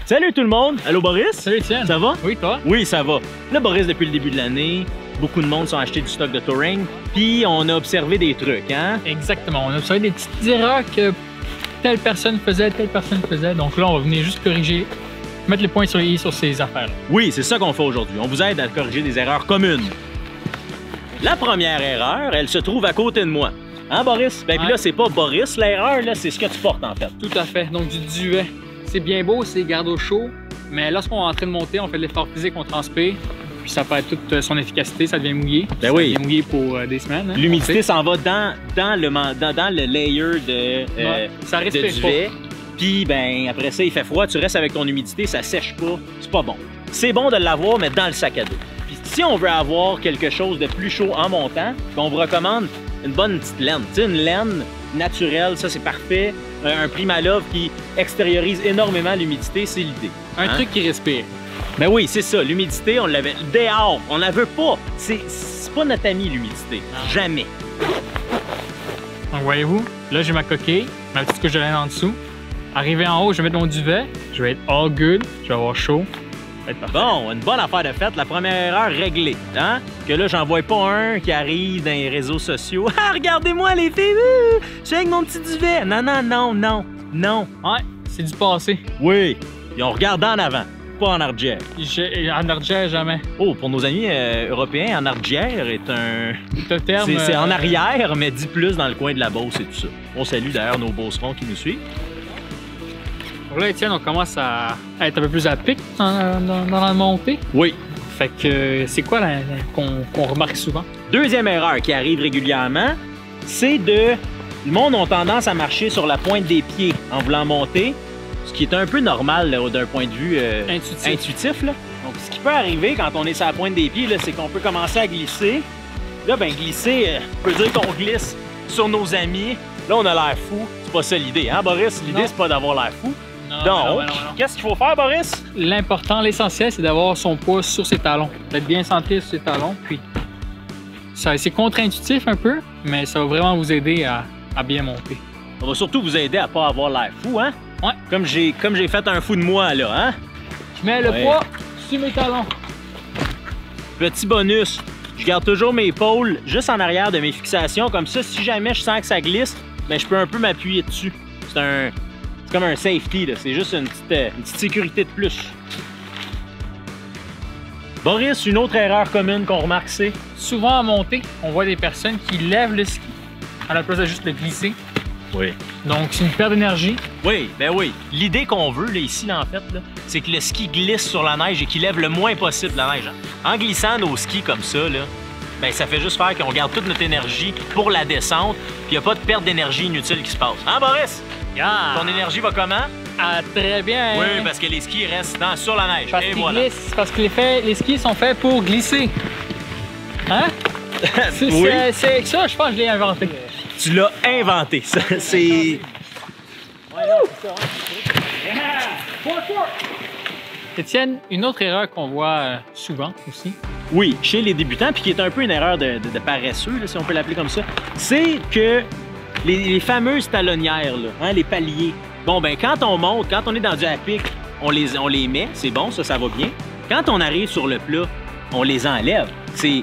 Salut tout le monde! Allô Boris? Salut Étienne! Ça va? Oui, toi? Oui, ça va. Là, Boris, depuis le début de l'année, beaucoup de monde sont achetés du stock de touring, puis on a observé des trucs, hein? Exactement. On a observé des petites erreurs que telle personne faisait. Donc là, on va venir juste corriger, mettre les points sur les i sur ces affaires-là. Oui, c'est ça qu'on fait aujourd'hui. On vous aide à corriger des erreurs communes. La première erreur, elle se trouve à côté de moi. Hein, Boris? Ben, puis là, c'est pas Boris l'erreur, là, c'est ce que tu portes, en fait. Tout à fait. Donc, du duvet. C'est bien beau, c'est garde au chaud, mais lorsqu'on est en train de monter, on fait de l'effort physique, on transpire, puis ça perd toute son efficacité, ça devient mouillé. Ben oui. Ça devient mouillé pour des semaines. Hein, l'humidité s'en va dans le layer ça de respire duvet. Puis, ben, après ça, il fait froid, tu restes avec ton humidité, ça sèche pas. C'est pas bon. C'est bon de l'avoir, mais dans le sac à dos. Puis, si on veut avoir quelque chose de plus chaud en montant, ben, on vous recommande une bonne petite laine. Tu sais, une laine naturelle, ça, c'est parfait. Un Primalove qui extériorise énormément l'humidité, c'est l'idée. Un truc qui respire. Ben oui, c'est ça. L'humidité, on l'avait dehors. On la veut pas. C'est pas notre ami, l'humidité. Jamais. Donc, voyez-vous, là, j'ai ma coquille, ma petite couche de laine en dessous. Arrivé en haut, je vais mettre mon duvet. Je vais être all good. Je vais avoir chaud. Ça va être parfait. Bon, une bonne affaire de fête. La première erreur réglée. Hein? Que là, j'en vois pas un qui arrive dans les réseaux sociaux. Ah, regardez-moi les filles! Je suis avec mon petit duvet. Non, non, non, non, non. Ouais, c'est du passé. Oui, et on regarde en avant, pas en arrière. En arrière, jamais. Oh, pour nos amis européens, en arrière est un... Le terme... C'est en arrière, mais dit plus dans le coin de la Beauce et tout ça. On salue d'ailleurs nos Beaucerons qui nous suivent. Donc là, Étienne, on commence à être un peu plus à pic dans la montée. Oui. Fait que c'est quoi qu'on remarque souvent? Deuxième erreur qui arrive régulièrement, c'est de... Le monde a tendance à marcher sur la pointe des pieds en voulant monter, ce qui est un peu normal d'un point de vue intuitif. Là. Donc, ce qui peut arriver quand on est sur la pointe des pieds, c'est qu'on peut commencer à glisser. Là, ben glisser, on peut dire qu'on glisse sur nos amis. Là, on a l'air fou. C'est pas ça l'idée, hein, Boris? L'idée, c'est pas d'avoir l'air fou. Donc, qu'est-ce qu'il faut faire, Boris? L'important, l'essentiel, c'est d'avoir son poids sur ses talons. D'être bien centré sur ses talons, puis c'est contre-intuitif un peu, mais ça va vraiment vous aider à bien monter. Ça va surtout vous aider à pas avoir l'air fou, hein? Ouais. Comme j'ai fait un fou de moi, là, hein? Je mets le poids sur mes talons. Petit bonus, je garde toujours mes épaules juste en arrière de mes fixations, comme ça, si jamais je sens que ça glisse, ben, je peux un peu m'appuyer dessus. C'est comme un safety, là. C'est juste une petite sécurité de plus. Boris, une autre erreur commune qu'on remarque, c'est? Souvent en montée, on voit des personnes qui lèvent le ski à la place de juste le glisser. Oui. Donc, c'est une perte d'énergie. Oui, ben oui. L'idée qu'on veut, là, ici, là, en fait, c'est que le ski glisse sur la neige et qu'il lève le moins possible la neige. En glissant nos skis comme ça, là, ben, ça fait juste faire qu'on garde toute notre énergie pour la descente, puis il n'y a pas de perte d'énergie inutile qui se passe. Hein, Boris? Yeah. Ton énergie va comment? Ah, très bien. Oui, parce que les skis restent sur la neige. Parce et qu'ils voilà. glissent, parce que les skis sont faits pour glisser. Hein? Oui. C'est ça, je pense que je l'ai inventé. Tu l'as inventé. C'est... Étienne, une autre erreur qu'on voit souvent aussi. Oui, chez les débutants, puis qui est un peu une erreur de paresseux, là, si on peut l'appeler comme ça, c'est que les fameuses talonnières, là, hein, les paliers, bon, ben quand on monte, quand on est dans du à pic, on les met, c'est bon, ça va bien. Quand on arrive sur le plat, on les enlève. C'est...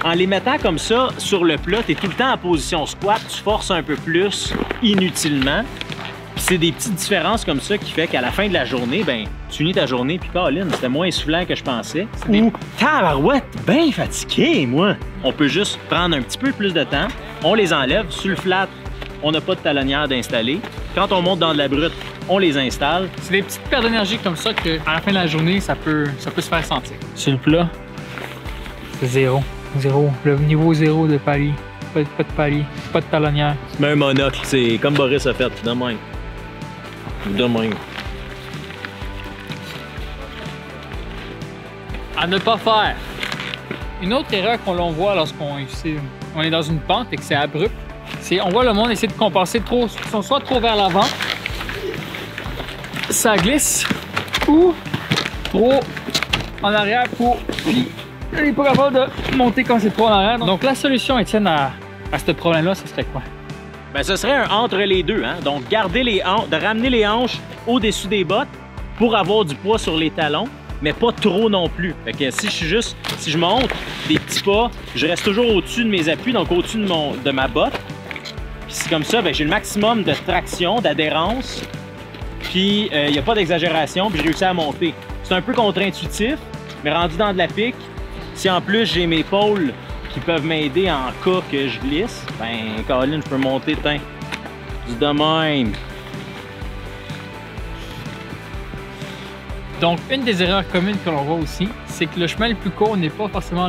En les mettant comme ça sur le plat, tu es tout le temps en position squat, tu forces un peu plus inutilement. Puis c'est des petites différences comme ça qui fait qu'à la fin de la journée, ben tu finis ta journée, puis Colin, c'était moins essoufflant que je pensais. Ou tabarouette, bien fatigué, moi. On peut juste prendre un petit peu plus de temps, on les enlève, sur le flat, on n'a pas de talonnière d'installer. Quand on monte dans de la brute, on les installe. C'est des petites pertes d'énergie comme ça qu'à la fin de la journée, ça peut se faire sentir. Sur le plat, c'est zéro. Zéro. Le niveau zéro de palier. Pas de palier. Pas de talonnière. Mais un monocle, c'est comme Boris a fait, de même. De même. À ne pas faire. Une autre erreur qu'on voit lorsqu'on est dans une pente et que c'est abrupt, c'est on voit le monde essayer de compenser trop, soit trop vers l'avant, ça glisse, ou trop en arrière pour... Il n'est pas capable de monter quand c'est trop en arrière. Donc la solution, Étienne, à ce problème-là, ce serait quoi? Ben, ce serait un entre les deux. Hein? Donc, garder les hanches, de ramener les hanches au-dessus des bottes, pour avoir du poids sur les talons, mais pas trop non plus. Fait que si je monte des petits pas, je reste toujours au-dessus de mes appuis, donc au-dessus de ma botte. Puis c'est comme ça, ben, j'ai le maximum de traction, d'adhérence, puis il n'y a pas d'exagération, puis j'ai réussi à monter. C'est un peu contre-intuitif, mais rendu dans de la pique, si en plus j'ai mes pôles qui peuvent m'aider en cas que je glisse, ben Colin, je peux monter, du de même. Donc, une des erreurs communes que l'on voit aussi, c'est que le chemin le plus court n'est pas forcément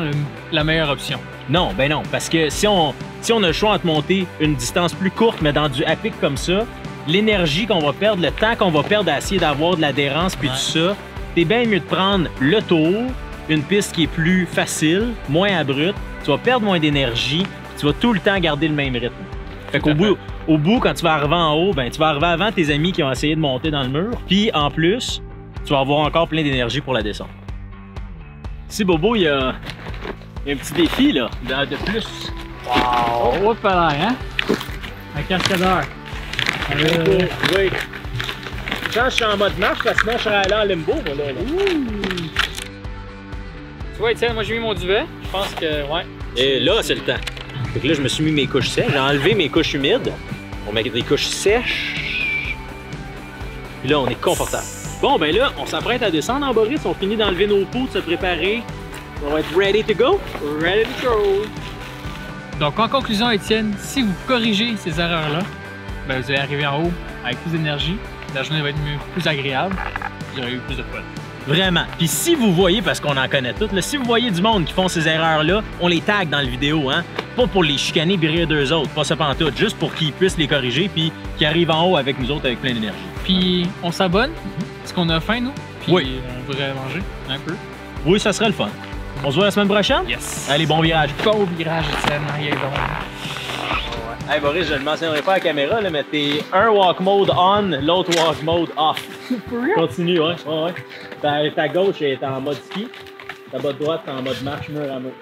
la meilleure option. Non, ben non, parce que si on a le choix entre monter une distance plus courte, mais dans du à pic comme ça, l'énergie qu'on va perdre, le temps qu'on va perdre à essayer d'avoir de l'adhérence puis tout ça, c'est bien mieux de prendre le tour, une piste qui est plus facile, moins abrupte, tu vas perdre moins d'énergie, tu vas tout le temps garder le même rythme. Fait qu'au bout, quand tu vas arriver en haut, ben tu vas arriver avant tes amis qui ont essayé de monter dans le mur, puis en plus, tu vas avoir encore plein d'énergie pour la descente. Ici, Bobo, il y a un petit défi là, de plus. Wow! Oh, hop là, hein? Un cascadeur. Oui. Quand je suis en mode marche, parce que sinon je serais allé en limbo, moi, là. Tu vois, Étienne, moi j'ai mis mon duvet. Je pense que, ouais. Et là, c'est le temps. Fait que là, je me suis mis mes couches sèches. J'ai enlevé mes couches humides. On met des couches sèches. Puis là, on est confortable. Bon, ben là, on s'apprête à descendre en Boris. On finit d'enlever nos pots, de se préparer. On va être ready to go. Ready to go. Donc, en conclusion, Étienne, si vous corrigez ces erreurs-là, ben, vous allez arriver en haut avec plus d'énergie. La journée va être plus agréable. Vous aurez eu plus de fun. Vraiment. Puis si vous voyez, parce qu'on en connaît toutes, là, si vous voyez du monde qui font ces erreurs-là, on les tag dans la vidéo, hein? Pas pour les chicaner et rire d'eux autres, pas ça pantoute, juste pour qu'ils puissent les corriger puis qu'ils arrivent en haut avec nous autres avec plein d'énergie. Puis on s'abonne, parce qu'on a faim, nous. Puis oui. On voudrait manger un peu. Oui, ça serait le fun. On se voit la semaine prochaine? Yes! Allez, bon virage. Bon virage, Étienne. Il est bon. Hey Boris, je ne le mentionnerai pas à la caméra, là, mais t'es un walk mode on, l'autre walk mode off. Continue, ouais. Ta gauche est en mode ski, ta botte droite est en mode marche mur à mur.